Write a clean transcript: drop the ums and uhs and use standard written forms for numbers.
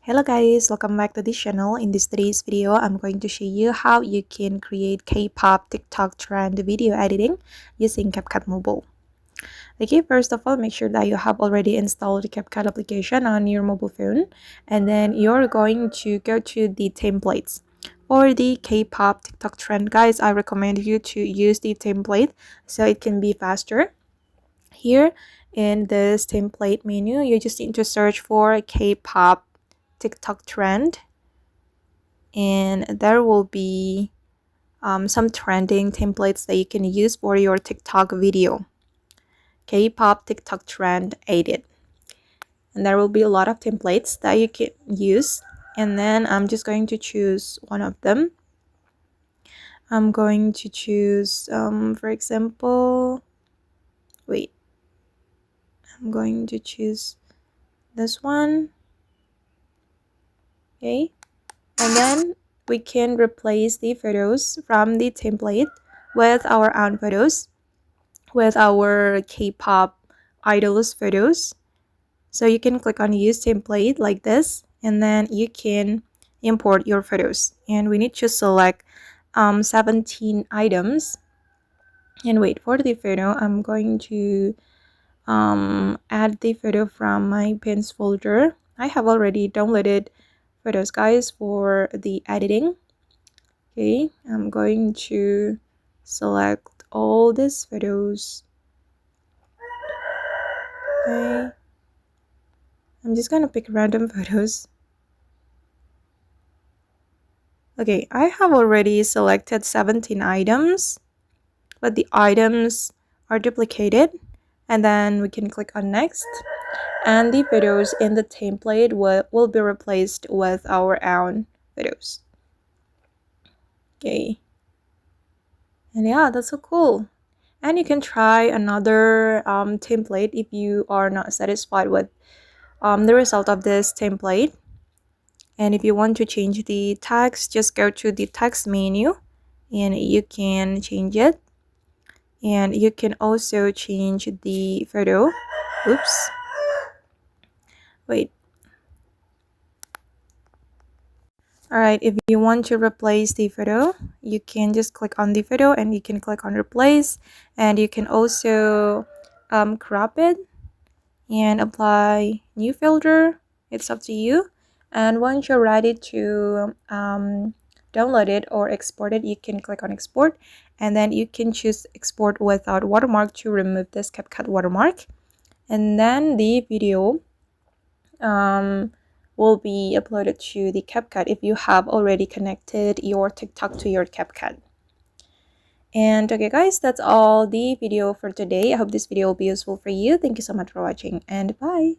Hello guys, welcome back to this channel. In today's video, I'm going to show you how you can create K-pop TikTok trend video editing using CapCut Mobile. Okay, first of all, make sure that you have already installed the CapCut application on your mobile phone, and then you're going to go to the templates. For the K-pop TikTok trend, guys, I recommend you to use the template so it can be faster. Here in this template menu, you just need to search for K-pop TikTok trend, and there will be some trending templates that you can use for your TikTok video. K-pop TikTok trend edit, and there will be a lot of templates that you can use, and then I'm just going to choose one of them. I'm going to choose for example, I'm going to choose this one. Okay, and then we can replace the photos from the template with our own photos, with our K-pop idols photos. So you can click on use template like this, and then you can import your photos, and we need to select 17 items. And wait, for the photo, I'm going to add the photo from my pins folder. I have already downloaded photos, guys, for the editing. Okay, I'm going to select all these photos. Okay, I'm just gonna pick random photos. Okay, I have already selected 17 items, but the items are duplicated, and then we can click on next, and the photos in the template will be replaced with our own photos. Okay, and yeah, that's so cool. And you can try another template if you are not satisfied with the result of this template. And if you want to change the text, just go to the text menu and you can change it. And you can also change the photo. Oops. Wait. Alright, if you want to replace the photo, you can just click on the photo and you can click on replace. And you can also crop it and apply new filter. It's up to you. And once you're ready to download it or export it, you can click on export, and then you can choose export without watermark to remove this CapCut watermark, and then the video will be uploaded to the CapCut if you have already connected your TikTok to your CapCut. And okay guys, that's all the video for today. I hope this video will be useful for you. Thank you so much for watching, and bye.